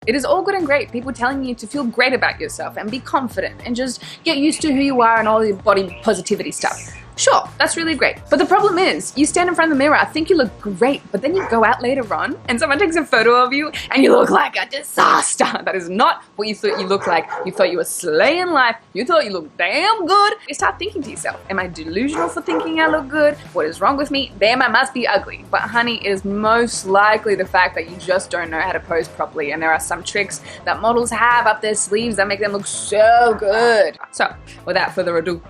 It is all good and great, people telling you to feel great about yourself and be confident and just get used to who you are and all the body positivity stuff. Sure, that's really great. But the problem is, you stand in front of the mirror, think you look great, but then you go out later on and someone takes a photo of you and you look like a disaster. That is not what you thought you looked like. You thought you were slaying life. You thought you looked damn good. You start thinking to yourself, am I delusional for thinking I look good? What is wrong with me? Damn, I must be ugly. But honey, it is most likely the fact that you just don't know how to pose properly, and there are some tricks that models have up their sleeves that make them look so good. So, without further ado,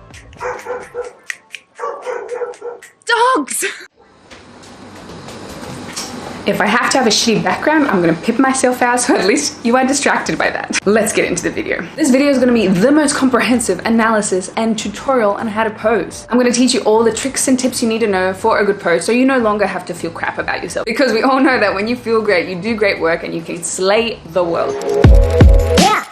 dogs! If I have to have a shitty background, I'm gonna pip myself out, so at least you are distracted by that. Let's get into the video. This video is gonna be the most comprehensive analysis and tutorial on how to pose. I'm gonna teach you all the tricks and tips you need to know for a good pose, so you no longer have to feel crap about yourself. Because we all know that when you feel great, you do great work and you can slay the world. Yeah!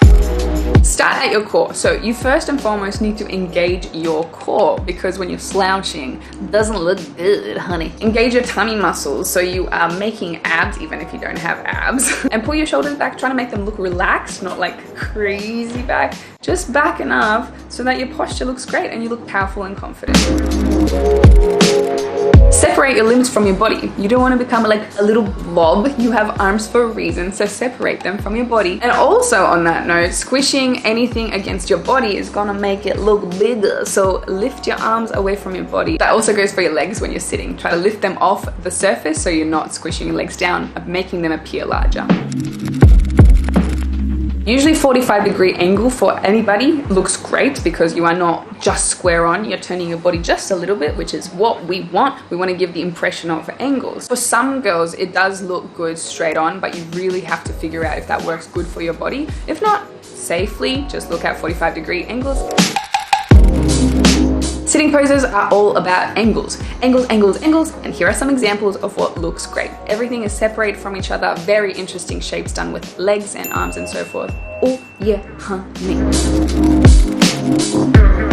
Start at your core. So you first and foremost need to engage your core, because when you're slouching, it doesn't look good, honey. Engage your tummy muscles so you are making abs even if you don't have abs. And pull your shoulders back, trying to make them look relaxed, not like crazy back. Just back enough so that your posture looks great and you look powerful and confident. Separate your limbs from your body. You don't want to become like a little blob. You have arms for a reason, so separate them from your body. And also on that note, squishing anything against your body is gonna make it look bigger, so lift your arms away from your body. That also goes for your legs when you're sitting. Try to lift them off the surface so you're not squishing your legs down, making them appear larger. Usually 45-degree angle for anybody looks great, because you are not just square on, you're turning your body just a little bit, which is what we want. We want to give the impression of angles. For some girls, it does look good straight on, but you really have to figure out if that works good for your body. If not, safely, just look at 45-degree angles. Sitting poses are all about angles. Angles, angles, angles, and here are some examples of what looks great. Everything is separated from each other, very interesting shapes done with legs and arms and so forth. Oh yeah, honey.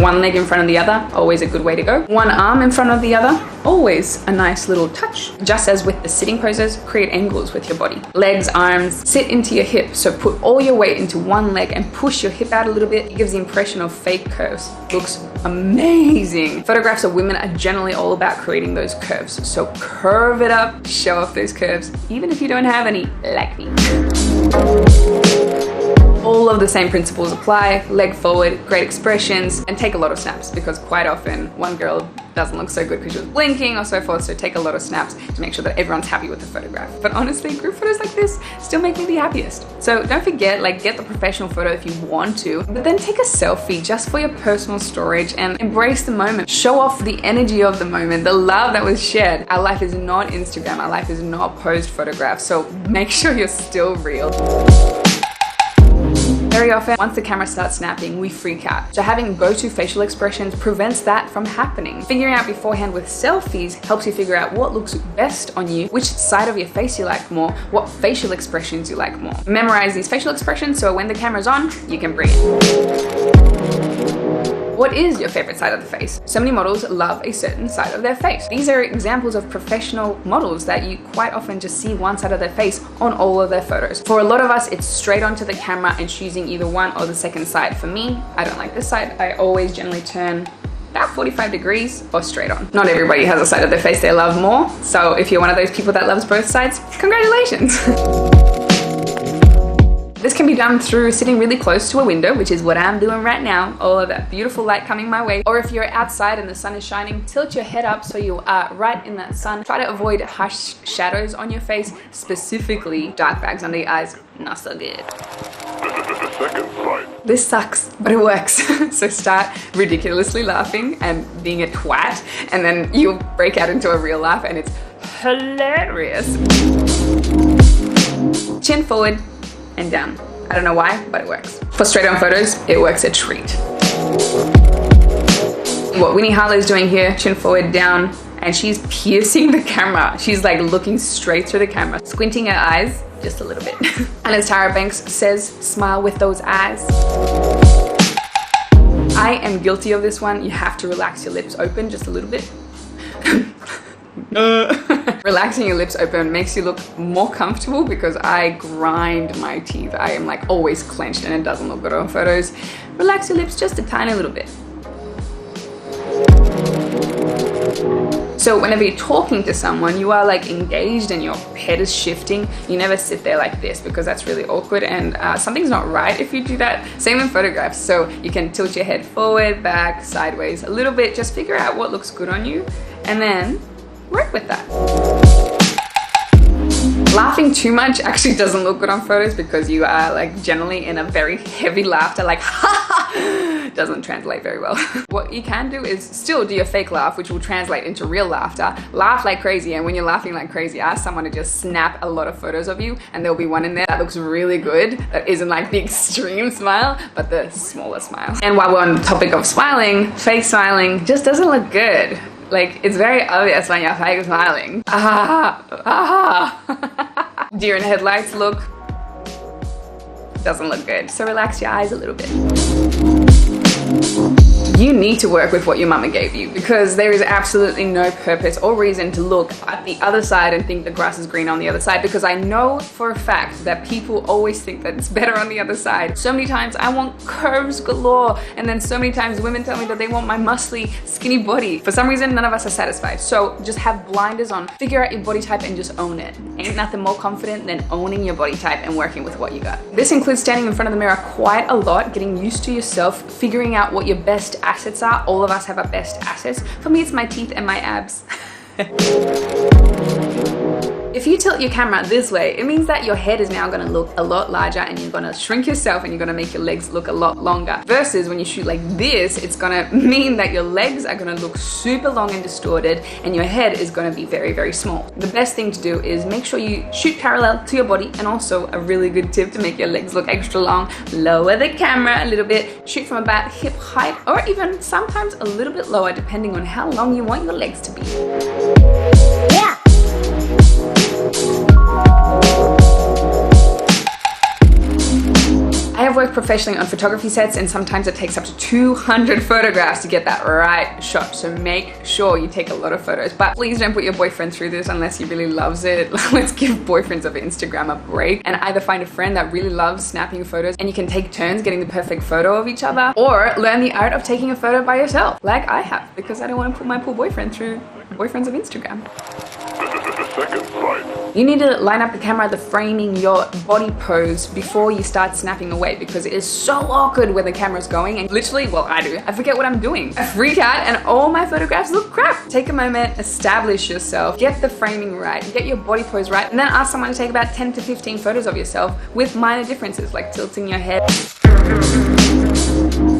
One leg in front of the other, always a good way to go. One arm in front of the other, always a nice little touch. Just as with the sitting poses, create angles with your body. Legs, arms, sit into your hips. So put all your weight into one leg and push your hip out a little bit. It gives the impression of fake curves. Looks amazing. Photographs of women are generally all about creating those curves. So curve it up, show off those curves, even if you don't have any, like me. All of the same principles apply. Leg forward, great expressions, and take a lot of snaps, because quite often one girl doesn't look so good because she was blinking or so forth, so take a lot of snaps to make sure that everyone's happy with the photograph. But honestly, group photos like this still make me the happiest. So don't forget, like, get the professional photo if you want to, but then take a selfie just for your personal storage and embrace the moment. Show off the energy of the moment, the love that was shared. Our life is not Instagram, our life is not posed photographs, so make sure you're still real. Very often, once the camera starts snapping, we freak out. So having go-to facial expressions prevents that from happening. Figuring out beforehand with selfies helps you figure out what looks best on you, which side of your face you like more, what facial expressions you like more. Memorize these facial expressions so when the camera's on, you can bring it. What is your favorite side of the face? So many models love a certain side of their face. These are examples of professional models that you quite often just see one side of their face on all of their photos. For a lot of us, it's straight onto the camera and choosing either one or the second side. For me, I don't like this side. I always generally turn about 45 degrees or straight on. Not everybody has a side of their face they love more. So if you're one of those people that loves both sides, congratulations. This can be done through sitting really close to a window, which is what I'm doing right now. All of that beautiful light coming my way. Or if you're outside and the sun is shining, tilt your head up so you are right in that sun. Try to avoid harsh shadows on your face, specifically dark bags under your eyes. Not so good. This sucks, but it works. So start ridiculously laughing and being a twat, and then you'll break out into a real laugh and it's hilarious. Chin forward and down. I don't know why, but it works. For straight on photos, it works a treat. What Winnie Harlow's doing here, chin forward, down, and she's piercing the camera. She's like looking straight through the camera, squinting her eyes just a little bit. And as Tyra Banks says, smile with those eyes. I am guilty of this one. You have to relax your lips open just a little bit. Relaxing your lips open makes you look more comfortable because I grind my teeth. I am like always clenched and it doesn't look good on photos. Relax your lips just a tiny little bit. So whenever you're talking to someone, you are like engaged and your head is shifting. You never sit there like this because that's really awkward and something's not right if you do that. Same in photographs. So you can tilt your head forward, back, sideways a little bit. Just figure out what looks good on you and then work with that. Laughing too much actually doesn't look good on photos because you are like generally in a very heavy laughter, like doesn't translate very well. What you can do is still do your fake laugh, which will translate into real laughter. Laugh like crazy, and when you're laughing like crazy, ask someone to just snap a lot of photos of you, and there'll be one in there that looks really good, that isn't like the extreme smile, but the smaller smile. And while we're on the topic of smiling, fake smiling just doesn't look good. Like, it's very obvious when you're fake smiling. Deer in headlights look doesn't look good. So relax your eyes a little bit. You need to work with what your mama gave you because there is absolutely no purpose or reason to look at the other side and think the grass is green on the other side, because I know for a fact that people always think that it's better on the other side. So many times I want curves galore, and then so many times women tell me that they want my muscly, skinny body. For some reason, none of us are satisfied. So just have blinders on, figure out your body type and just own it. Ain't nothing more confident than owning your body type and working with what you got. This includes standing in front of the mirror quite a lot, getting used to yourself, figuring out what your best assets are. All of us have our best assets. For me, it's my teeth and my abs. If you tilt your camera this way, it means that your head is now gonna look a lot larger and you're gonna shrink yourself and you're gonna make your legs look a lot longer. Versus when you shoot like this, it's gonna mean that your legs are gonna look super long and distorted and your head is gonna be very, very small. The best thing to do is make sure you shoot parallel to your body, and also a really good tip to make your legs look extra long, lower the camera a little bit, shoot from about hip height or even sometimes a little bit lower depending on how long you want your legs to be. Yeah! I have worked professionally on photography sets, and sometimes it takes up to 200 photographs to get that right shot. So make sure you take a lot of photos, but please don't put your boyfriend through this unless he really loves it. Let's give boyfriends of Instagram a break and either find a friend that really loves snapping photos and you can take turns getting the perfect photo of each other, or learn the art of taking a photo by yourself, like I have, because I don't want to put my poor boyfriend through boyfriends of Instagram. You need to line up the camera, the framing, your body pose before you start snapping away, because it is so awkward where the camera's going and literally, well, I do, I forget what I'm doing. I freak out and all my photographs look crap. Take a moment, establish yourself, get the framing right, get your body pose right, and then ask someone to take about 10 to 15 photos of yourself with minor differences like tilting your head.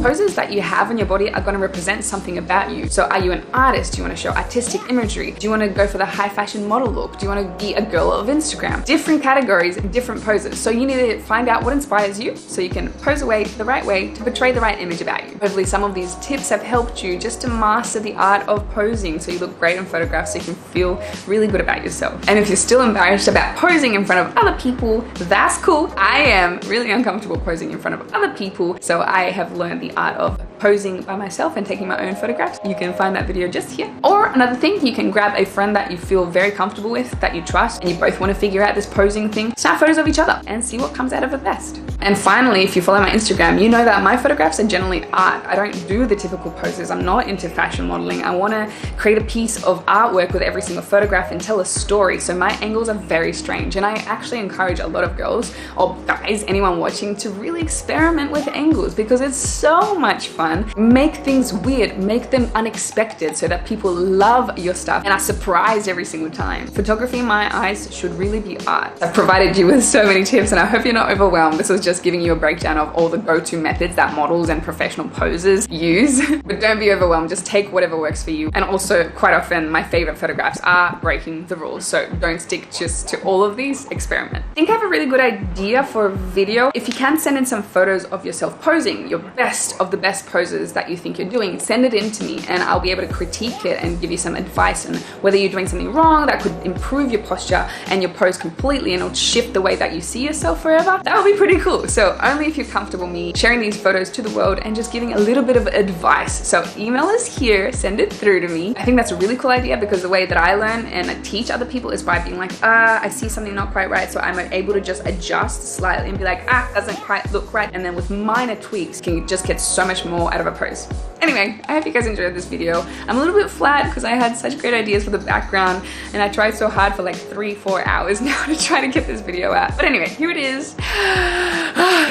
Poses that you have on your body are going to represent something about you. So are you an artist? Do you want to show artistic imagery? Do you want to go for the high fashion model look? Do you want to be a girl of Instagram? Different categories, different poses. So you need to find out what inspires you so you can pose away the right way to portray the right image about you. Hopefully some of these tips have helped you just to master the art of posing so you look great in photographs, so you can feel really good about yourself. And if you're still embarrassed about posing in front of other people, that's cool. I am really uncomfortable posing in front of other people, so I have learned the art of posing by myself and taking my own photographs. You can find that video just here. Or another thing, you can grab a friend that you feel very comfortable with, that you trust, and you both want to figure out this posing thing. Snap photos of each other and see what comes out of it best. And finally, if you follow my Instagram, you know that my photographs are generally art. I don't do the typical poses. I'm not into fashion modeling. I want to create a piece of artwork with every single photograph and tell a story. So my angles are very strange, and I actually encourage a lot of girls or guys, anyone watching, to really experiment with angles because it's so much fun. Make things weird, make them unexpected so that people love your stuff and are surprised every single time. Photography in my eyes should really be art. I've provided you with so many tips and I hope you're not overwhelmed. This was just giving you a breakdown of all the go-to methods that models and professional posers use. But don't be overwhelmed, just take whatever works for you. And also, quite often, my favorite photographs are breaking the rules. So don't stick just to all of these, experiment. I think I have a really good idea for a video. If you can send in some photos of yourself posing, your best of the best poses poses that you think you're doing, send it in to me and I'll be able to critique it and give you some advice on whether you're doing something wrong that could improve your posture and your pose completely and it'll shift the way that you see yourself forever. That would be pretty cool. So only if you're comfortable me sharing these photos to the world and just giving a little bit of advice. So email us here, send it through to me. I think that's a really cool idea because the way that I learn and I teach other people is by being like, I see something not quite right, so I'm able to just adjust slightly and be like, doesn't quite look right, and then with minor tweaks can just get so much more out of a pose. Anyway, I hope you guys enjoyed this video. I'm a little bit flat because I had such great ideas for the background and I tried so hard for like 3-4 hours now to try to get this video out. But anyway, here it is.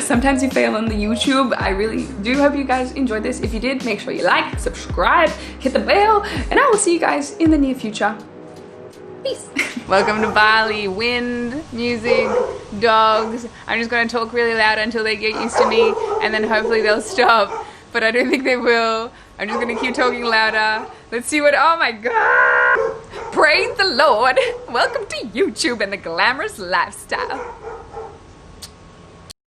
Sometimes you fail on the YouTube. I really do hope you guys enjoyed this. If you did, make sure you like, subscribe, hit the bell, and I will see you guys in the near future. Peace. Welcome to Bali. Wind, music, dogs. I'm just going to talk really loud until they get used to me and then hopefully they'll stop. But I don't think they will. I'm just going to keep talking louder. Let's see what, oh my God. Praise the Lord. Welcome to YouTube and the glamorous lifestyle.